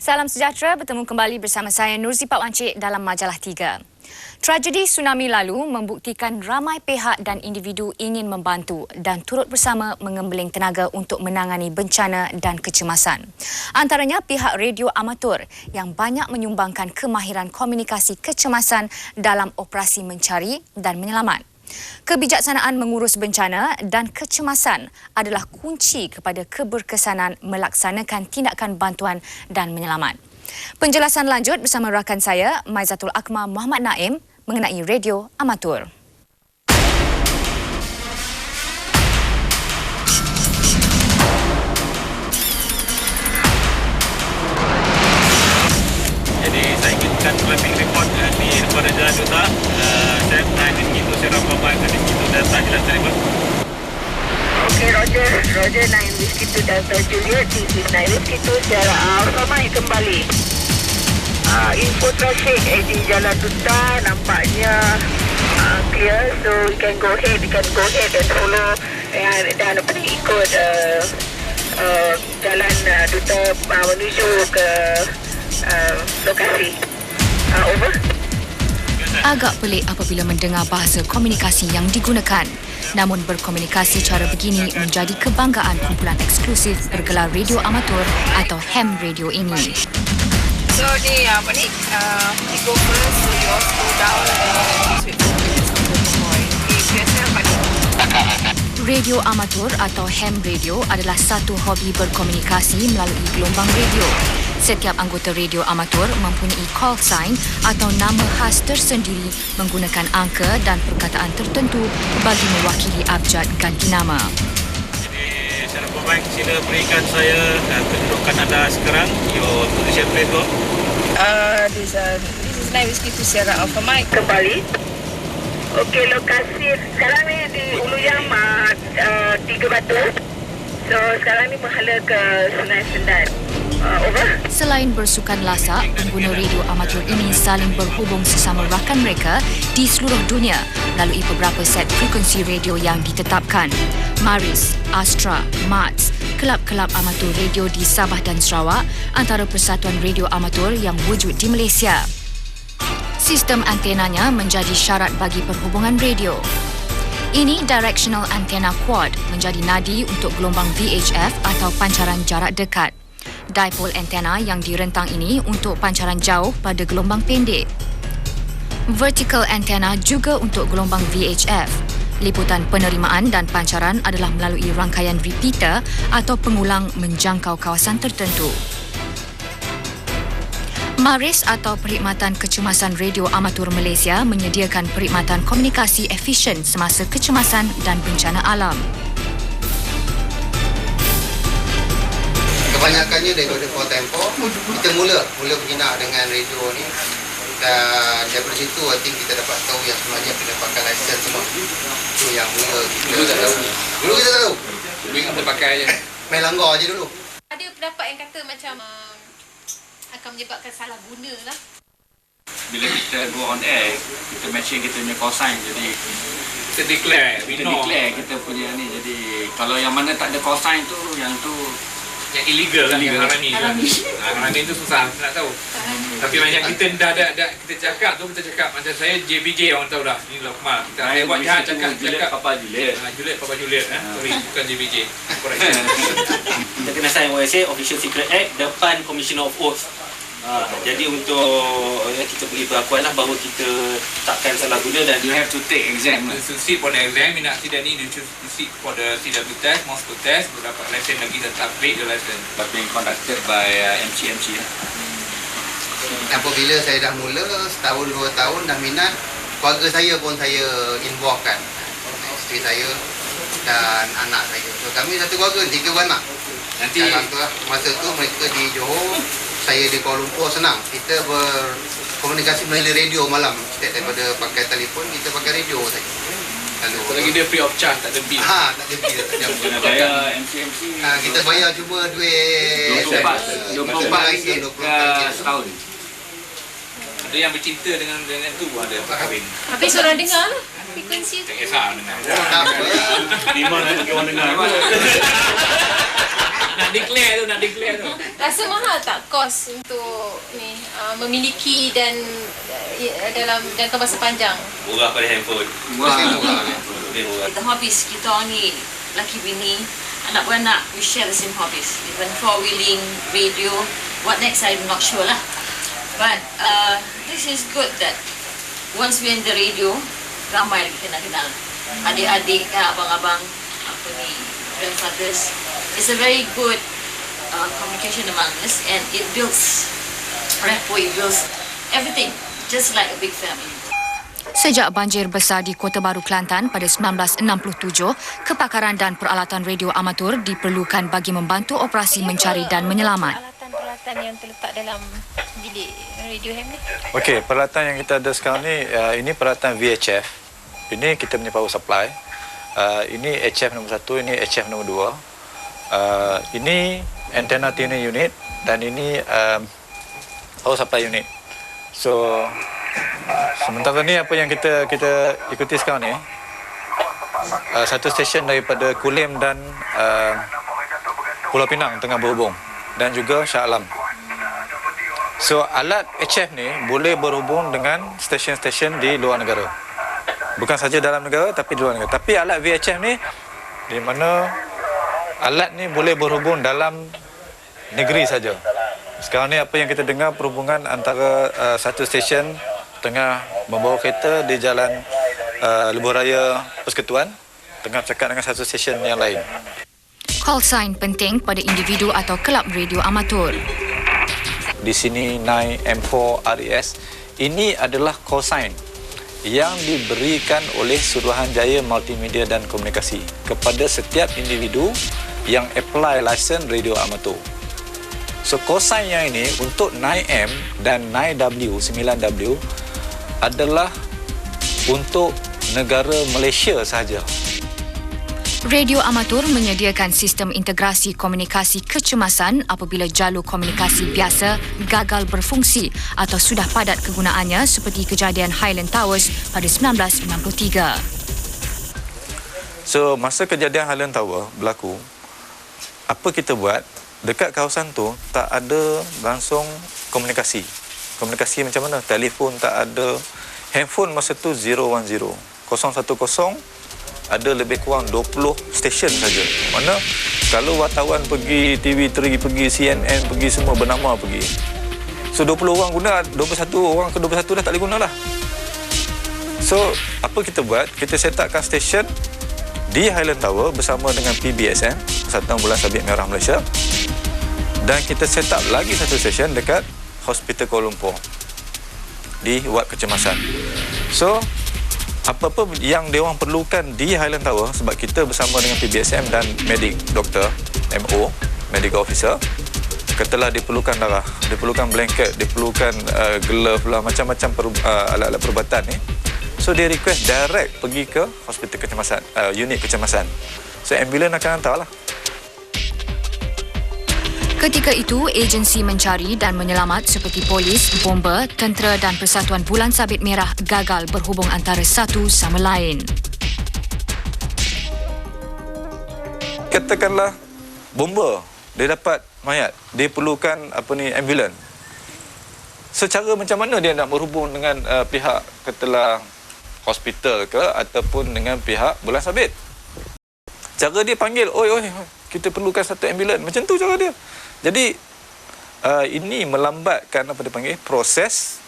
Salam sejahtera, bertemu kembali bersama saya Nurzi Pak Wancik dalam Majalah 3. Tragedi tsunami lalu membuktikan ramai pihak dan individu ingin membantu dan turut bersama mengembeling tenaga untuk menangani bencana dan kecemasan. Antaranya pihak radio amatur yang banyak menyumbangkan kemahiran komunikasi kecemasan dalam operasi mencari dan menyelamat. Kebijaksanaan mengurus bencana dan kecemasan adalah kunci kepada keberkesanan melaksanakan tindakan bantuan dan menyelamat. Penjelasan lanjut bersama rakan saya, Maizatul Akmal Muhammad Naim mengenai radio amatur. Jadi saya inginkan clapping report di kepada Jalan Duta. Saya pernah begitu, saya ramai banyak begitu data jelas terima. Okay, Roger 9 Whiskey to Delta Juliet, this is 9 Whiskey to Sierra Alpha Mike kembali. Info traffic di Jalan Duta nampaknya clear, so we can go ahead and follow dan ikut Jalan Duta menuju ke lokasi. Over. Agak pelik apabila mendengar bahasa komunikasi yang digunakan. Namun berkomunikasi cara begini menjadi kebanggaan kumpulan eksklusif bergelar radio amatur atau ham radio ini. So ni we go first, so you all go down and switch Radio amatur atau ham radio adalah satu hobi berkomunikasi melalui gelombang radio. Setiap anggota radio amatur mempunyai call sign atau nama khas tersendiri menggunakan angka dan perkataan tertentu bagi mewakili abjad ganti nama. Jadi secara baik sila berikan saya kedudukan anda sekarang, your position plate tu. This is 9 Whiskey to Sierra Alpha Mike kembali. Okey, lokasi sekarang ni di Uluyam 3 Batu. So sekarang ni menghala ke Sungai Sendan. Over. Selain bersukan lasak, pengguna radio amatur ini saling berhubung sesama rakan mereka di seluruh dunia melalui beberapa set frekuensi radio yang ditetapkan. Maris, Astra, Mats, kelab-kelab amatur radio di Sabah dan Sarawak antara persatuan radio amatur yang wujud di Malaysia. Sistem antenanya menjadi syarat bagi perhubungan radio. Ini directional antenna quad menjadi nadi untuk gelombang VHF atau pancaran jarak dekat. Dipole antena yang direntang ini untuk pancaran jauh pada gelombang pendek. Vertical antena juga untuk gelombang VHF. Liputan penerimaan dan pancaran adalah melalui rangkaian repeater atau pengulang menjangkau kawasan tertentu. Maris atau Perkhidmatan Kecemasan Radio Amatur Malaysia menyediakan perkhidmatan komunikasi efisien semasa kecemasan dan bencana alam. Kebanyakannya daripada Kuala Tempo, kita mula berjinak dengan radio ni, dan daripada situ I think kita dapat tahu yang sebenarnya kena pakai license semua. Itu yang mula kita dulu tak tahu. Dulu kita tak tahu. Dulu kita pakai je. Main langgar je dulu. Ada pendapat yang kata macam akan menyebabkan salah guna lah. Bila kita go on air, kita mention kita punya call sign, jadi Kita declare kita punya ni. Jadi kalau yang mana tak ada call sign tu, yang tu yang illegal lah, yang harami. Harami tu susah nak tahu. Tapi macam kita dah kita cakap macam saya JBJ, orang tahu dah. Ni Lokmal. Kita buat jahat cakap Papa Juliet. Papa Juliet. Sorry, bukan JBJ. Kita kena sign OSA Official Secret Act depan Commissioner of Oath. Jadi untuk kita beri pengakuan lah bahawa kita takkan salah guna dan You have to take exam lah. To sit for the exam, minat tidak ni to sit for the CW test, Moscow test, dapat lesen lagi dan upgrade the license. But being conducted by MCMC lah. Apabila saya dah mula, setahun 2 tahun dah minat, keluarga saya pun saya involvekan. Isteri saya dan anak saya. So kami satu keluarga, 3 beranak. Nanti masa tu mereka di Johor, saya di Kuala Lumpur, senang. Kita berkomunikasi melalui radio malam. Daripada pakai telefon, kita pakai radio saja. Satu lagi dia free of charge, tak ada bill. Tak ada bill. kena bayar MCMC. Kita bayar cuma duit 24 ringgit setahun. Ada yang bercinta dengan tu, ada kahwin. Habis orang dengar lah frekuensi tu. Tak kisah dengar. Tak apa. di mana bagi orang dengar. nak declare tu. Rasa mahal tak kos untuk ni memiliki dan dalam jangka masa panjang? Murah pada handphone. Lebih murah. The hobbies kita orang ni, laki bini, anak beranak, we share the same hobbies. Even four-wheeling, radio, what next I'm not sure lah. But this is good that once we're in the radio, ramai lagi kenal-kenal. Adik-adik kan, abang-abang, apa ni, grandfathers. It's a very good communication among us, and it builds rapport, it builds everything, just like a big family. Sejak banjir besar di Kota Baru Kelantan pada 1967, kepakaran dan peralatan radio amatur diperlukan bagi membantu operasi mencari dan menyelamat. Peralatan yang terletak dalam bilik radio ham ni? Okey, peralatan yang kita ada sekarang ni, ini peralatan VHF. Ini kita punya power supply. Ini HF nombor 1, ini HF nombor 2. Ini antena tuner unit dan ini power supply unit. So sementara ni apa yang kita ikuti sekarang ni, satu stesen daripada Kulim dan Pulau Pinang tengah berhubung, dan juga Shah Alam. So alat HF ni boleh berhubung dengan stesen-stesen di luar negara. Bukan saja dalam negara tapi di luar negara. Tapi alat VHF ni, di mana alat ni boleh berhubung dalam negeri saja. Sekarang ni apa yang kita dengar, perhubungan antara satu stesen tengah membawa kereta di jalan Lebuh Raya Persekutuan, tengah bercakap dengan satu stesen yang lain. Call sign penting pada individu atau kelab radio amatur. Di sini NAI M4 RES, ini adalah call sign yang diberikan oleh Suruhanjaya Multimedia dan Komunikasi kepada setiap individu yang apply license radio amatur. So call sign yang ini untuk NAI M dan NAI W 9W adalah untuk negara Malaysia sahaja. Radio amatur menyediakan sistem integrasi komunikasi kecemasan apabila jalur komunikasi biasa gagal berfungsi atau sudah padat kegunaannya, seperti kejadian Highland Towers pada 1993. So masa kejadian Highland Tower berlaku, apa kita buat? Dekat kawasan tu tak ada langsung komunikasi. Komunikasi macam mana? Telefon tak ada. Handphone masa tu 010. 010 ada lebih kurang 20 stesen saja. Mana kalau wartawan pergi, TV3 pergi, CNN pergi, semua bernama pergi. So 20 orang guna, 21 orang ke 21 dah tak boleh guna lah. So apa kita buat? Kita set upkan stesen di Highland Tower bersama dengan PBSM, Persatuan Bulan Sabit Merah Malaysia. Dan kita set up lagi satu stesen dekat Hospital Kuala Lumpur di wad kecemasan. So apa-apa yang dia orang perlukan di Highland Tower, sebab kita bersama dengan PBSM dan medik, doktor, MO, medical officer, telah diperlukan darah, diperlukan blanket, diperlukan glove lah, macam-macam alat-alat perubatan ni. So dia request direct pergi ke hospital kecemasan, unit kecemasan. So ambulans akan hantar lah. Ketika itu, agensi mencari dan menyelamat seperti polis, bomba, tentera dan Persatuan Bulan Sabit Merah gagal berhubung antara satu sama lain. Katakanlah bomba, dia dapat mayat, dia perlukan ambulans. Secara macam mana dia nak berhubung dengan pihak katalah hospital ke ataupun dengan pihak Bulan Sabit? Cara dia panggil, oi, kita perlukan satu ambulans. Macam tu cara dia. Jadi ini melambatkan proses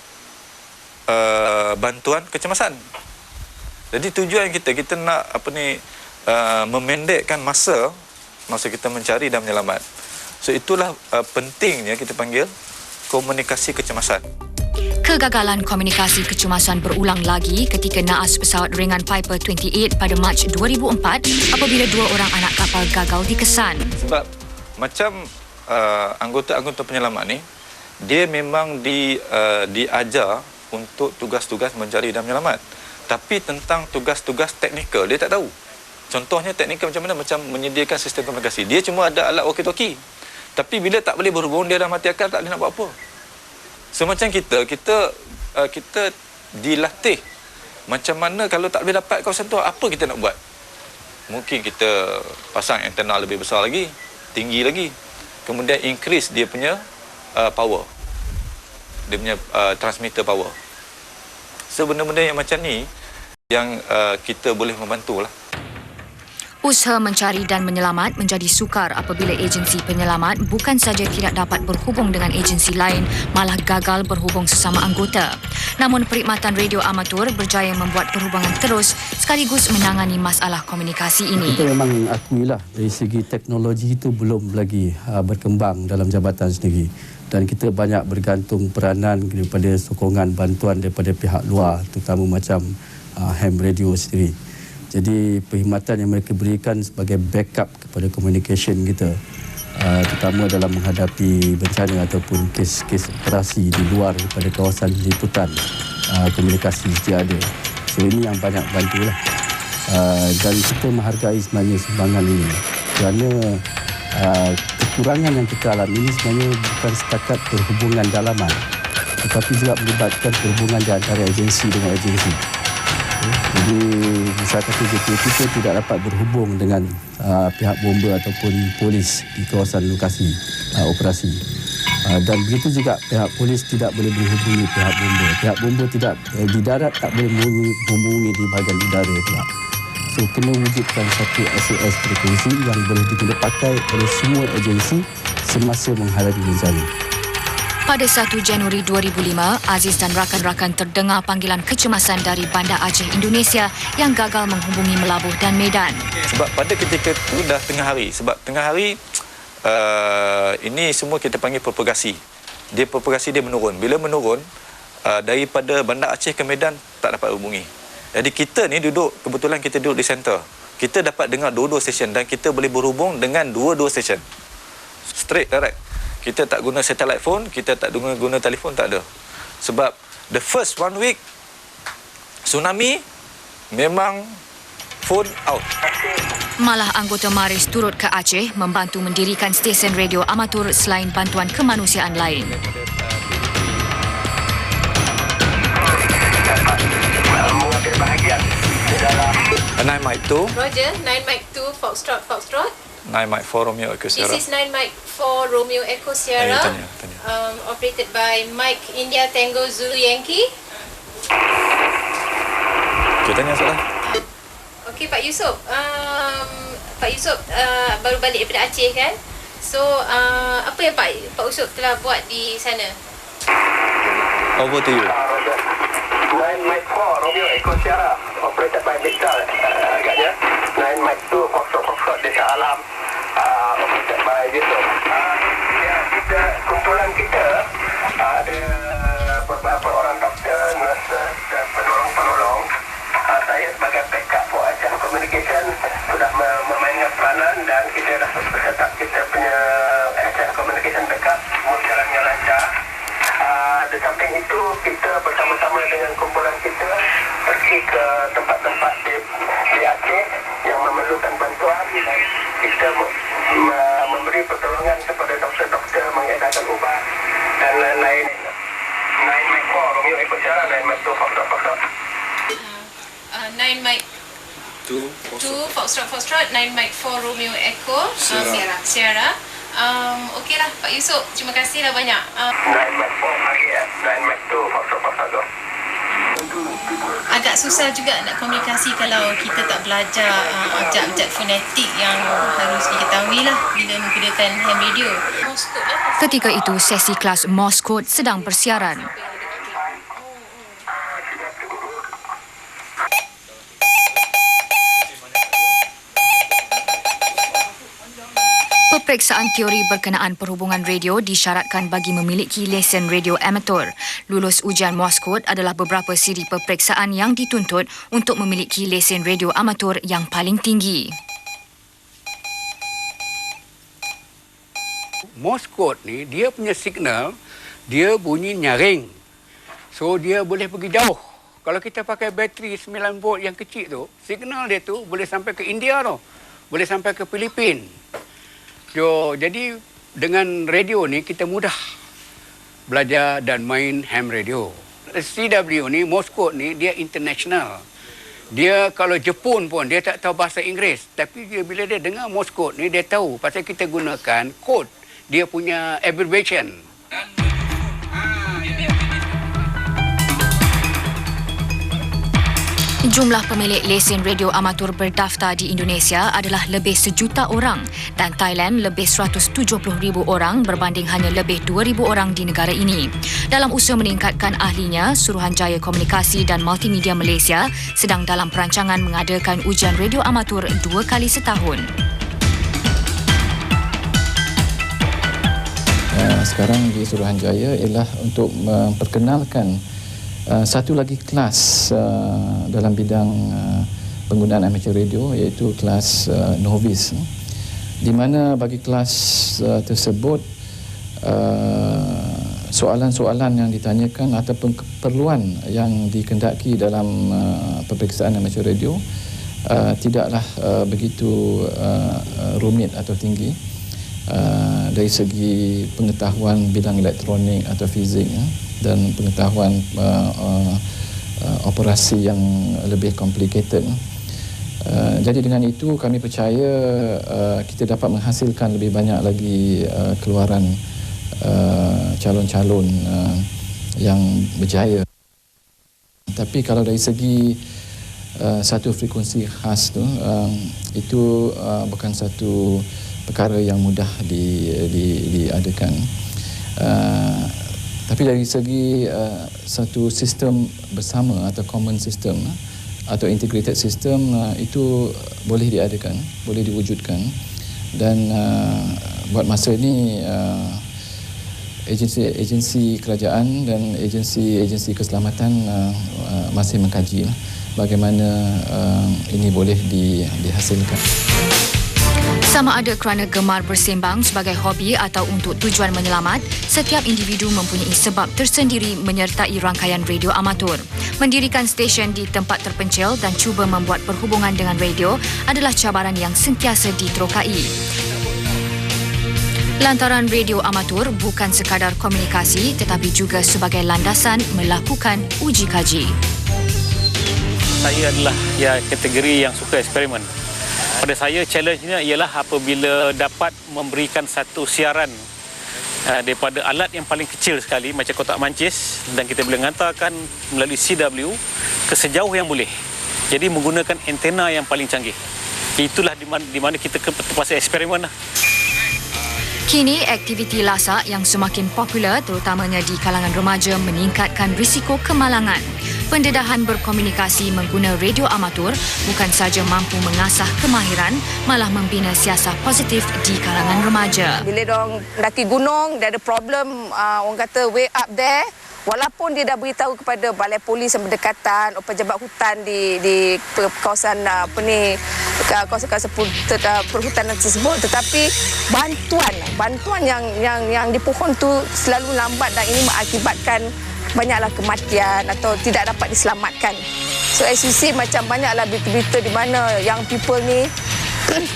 bantuan kecemasan. Jadi tujuan kita nak memendekkan masa kita mencari dan menyelamat. So itulah pentingnya kita panggil komunikasi kecemasan. Kegagalan komunikasi kecemasan berulang lagi ketika naas pesawat ringan Piper 28 pada Mac 2004 apabila dua orang anak kapal gagal dikesan. Sebab macam anggota-anggota penyelamat ni, dia memang diajar untuk tugas-tugas mencari dan menyelamat. Tapi tentang tugas-tugas teknikal, dia tak tahu. Contohnya teknikal macam mana? Macam menyediakan sistem komunikasi. Dia cuma ada alat walkie-talkie. Tapi bila tak boleh berhubung, dia dah mati akal, tak boleh nak buat apa. Semacam kita dilatih. Macam mana kalau tak boleh dapat kawasan tu, apa kita nak buat? Mungkin kita pasang antena lebih besar lagi, tinggi lagi. kemudian increase dia punya power, dia punya transmitter power. So benda-benda yang macam ni yang kita boleh membantu lah. Usaha mencari dan menyelamat menjadi sukar apabila agensi penyelamat bukan saja tidak dapat berhubung dengan agensi lain, malah gagal berhubung sesama anggota. Namun perkhidmatan radio amatur berjaya membuat perhubungan terus sekaligus menangani masalah komunikasi ini. Kita memang akuilah dari segi teknologi itu belum lagi berkembang dalam jabatan sendiri. Dan kita banyak bergantung peranan daripada sokongan bantuan daripada pihak luar, terutama macam ham radio sendiri. Jadi perkhidmatan yang mereka berikan sebagai backup kepada communication kita, terutama dalam menghadapi bencana ataupun kes-kes operasi di luar daripada kawasan liputan komunikasi sedia ada. So ini yang banyak bantulah. Dan kita menghargai sebenarnya sumbangan ini kerana kekurangan yang kita alami ini sebenarnya bukan setakat perhubungan dalaman, tetapi juga melibatkan perhubungan di antara agensi dengan agensi. Jadi misalkan kita tidak dapat berhubung dengan pihak bomba ataupun polis di kawasan lokasi operasi. Dan begitu juga pihak polis tidak boleh menghubungi pihak bomba. Pihak bomba tidak di darat tak boleh menghubungi di bahagian udara pula. So kena wujudkan satu SOS frekuensi yang boleh diguna pakai oleh semua agensi semasa menghadapi bencana. Pada 1 Januari 2005, Aziz dan rakan-rakan terdengar panggilan kecemasan dari Bandar Aceh, Indonesia yang gagal menghubungi Melabuh dan Medan. Sebab pada ketika itu dah tengah hari. Sebab tengah hari, ini semua kita panggil propagasi. Propagasi dia menurun. Bila menurun, daripada Bandar Aceh ke Medan tak dapat hubungi. Jadi kita ni kebetulan kita duduk di center. Kita dapat dengar dua-dua stesen dan kita boleh berhubung dengan dua-dua stesen. Straight direct. Kita tak guna satellite phone, kita tak guna telefon, tak ada. Sebab the first 1 week tsunami memang phone out. Malah anggota Maris turut ke Aceh membantu mendirikan stesen radio amatur selain bantuan kemanusiaan lain. Nine Mike 2. Roger, 9 Mike 2, Foxtrot. 9 Mike 4 Romeo Echo Sierra. This is 9 Mike 4 Romeo Echo Sierra. Tanya. Operated by Mike India Tango Zulu Yankee. Kita tanya soalan. Okey Pak Yusof. Pak Yusof baru balik daripada Aceh kan? So apa yang Pak Yusof telah buat di sana? Over to you. 9 Mike 4 Romeo Echo Sierra, operated by Mitchell agaknya. 9 Mike 2 Foxtrot Desa Alam, operated by Yusof. Kita kumpulan kita ada beberapa orang doktor, nurse dan penolong-penolong. Saya sebagai backup for Aceh Communication sudah memainkan peranan dan kita dah set kita punya Aceh Communication backup semua jalannya lancar. Di samping itu kita bersama-sama dengan kumpulan kita pergi ke tempat-tempat di Aceh yang memerlukan bantuan dan kita memberi pertolongan kepada doktor-doktor mengedarkan ubat dan lain-lain. 9 Mike 4 Romeo Echo Sierra, 9 Mike 2 Foxtrot. 9 Mike 2 Foxtrot, 9 Mike 4 Romeo Echo Sierra. Okeylah Pak Yusof, terima kasihlah banyak. 9 Mike 4 lagi ya, 9 Mike 2 Foxtrot. Agak susah juga nak komunikasi kalau kita tak belajar abjad-abjad fonetik yang harus diketahui lah bila menggunakan ham radio. Ketika itu, sesi kelas Morse Code sedang bersiaran. Peperiksaan teori berkenaan perhubungan radio disyaratkan bagi memiliki lesen radio amatur. Lulus ujian Morse Code adalah beberapa siri peperiksaan yang dituntut untuk memiliki lesen radio amatur yang paling tinggi. Morse Code ni, dia punya signal, dia bunyi nyaring. So, dia boleh pergi jauh. Kalau kita pakai bateri 9 volt yang kecil tu, signal dia tu boleh sampai ke India tu. Boleh sampai ke Filipina. Jadi dengan radio ni kita mudah belajar dan main ham radio. CW ni, Morse Code ni, dia international. Dia kalau Jepun pun dia tak tahu bahasa Inggeris, tapi bila dia dengar Morse Code ni dia tahu pasal kita gunakan kod dia punya abbreviation. Jumlah pemilik lesen radio amatur berdaftar di Indonesia adalah lebih 1 juta orang dan Thailand lebih 170,000 orang berbanding hanya lebih 2,000 orang di negara ini. Dalam usaha meningkatkan ahlinya, Suruhanjaya Komunikasi dan Multimedia Malaysia sedang dalam perancangan mengadakan ujian radio amatur 2 kali setahun. Sekarang di Suruhanjaya ialah untuk memperkenalkan satu lagi kelas dalam bidang penggunaan amateur radio, iaitu kelas novice, di mana bagi kelas tersebut soalan-soalan yang ditanyakan ataupun keperluan yang dikendaki dalam peperiksaan amateur radio tidaklah begitu rumit atau tinggi dari segi pengetahuan bidang elektronik atau fizik dan pengetahuan operasi yang lebih complicated. Jadi dengan itu kami percaya kita dapat menghasilkan lebih banyak lagi keluaran calon-calon yang berjaya. Tapi kalau dari segi satu frekuensi khas tu, itu bukan satu perkara yang mudah diadakan. Tapi dari segi satu sistem bersama atau common system atau integrated system, itu boleh diadakan, boleh diwujudkan. Dan buat masa ini agensi kerajaan dan agensi keselamatan masih mengkaji bagaimana ini boleh dihasilkan. Sama ada kerana gemar bersembang sebagai hobi atau untuk tujuan menyelamat, setiap individu mempunyai sebab tersendiri menyertai rangkaian radio amatur. Mendirikan stesen di tempat terpencil dan cuba membuat perhubungan dengan radio adalah cabaran yang sentiasa diterokai. Lantaran radio amatur bukan sekadar komunikasi tetapi juga sebagai landasan melakukan uji kaji. Saya adalah kategori yang suka eksperimen. Pada saya challenge-nya ialah apabila dapat memberikan satu siaran daripada alat yang paling kecil sekali macam kotak mancis dan kita boleh hantarkan melalui CW ke sejauh yang boleh. Jadi menggunakan antena yang paling canggih. Itulah di mana kita terpaksa eksperimen lah. Kini, aktiviti lasak yang semakin popular terutamanya di kalangan remaja meningkatkan risiko kemalangan. Pendedahan berkomunikasi mengguna radio amatur bukan saja mampu mengasah kemahiran, malah membina siasah positif di kalangan remaja. Bila diorang daki gunung, dia ada problem, orang kata way up there, walaupun dia dah beritahu kepada balai polis yang berdekatan, pejabat hutan di kawasan kawasan perhutanan tersebut, tetapi bantuan yang dipohon tu selalu lambat dan ini mengakibatkan banyaklah kematian atau tidak dapat diselamatkan. So as you see, macam banyaklah berita-berita di mana young people ni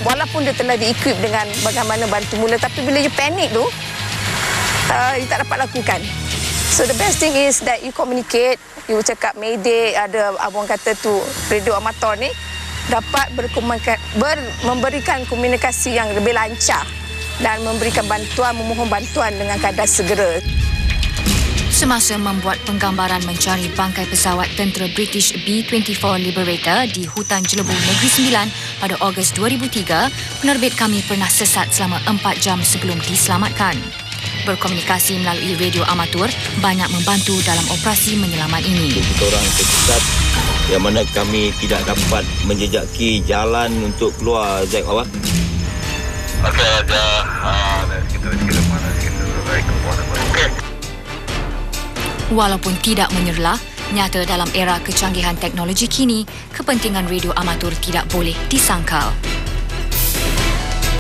walaupun dia telah di-equip dengan bagaimana bantu mula, tapi bila you panic tu you tak dapat lakukan. So the best thing is that you communicate, you cakap mayday, ada abang kata tu radio amatur ni dapat memberikan komunikasi yang lebih lancar dan memberikan bantuan, memohon bantuan dengan kadar segera. Semasa membuat penggambaran mencari bangkai pesawat tentera British B-24 Liberator di hutan Jelebu Negeri Sembilan pada Ogos 2003, penerbit kami pernah sesat selama 4 jam sebelum diselamatkan. Berkomunikasi melalui radio amatur banyak membantu dalam operasi menyelamat ini. Kita orang tersesat yang mana kami tidak dapat menjejaki jalan untuk keluar Jack awak. Okey, ada kita mana kita baik kepada. Okey. Walaupun tidak menyerlah, nyata dalam era kecanggihan teknologi kini, kepentingan radio amatur tidak boleh disangkal.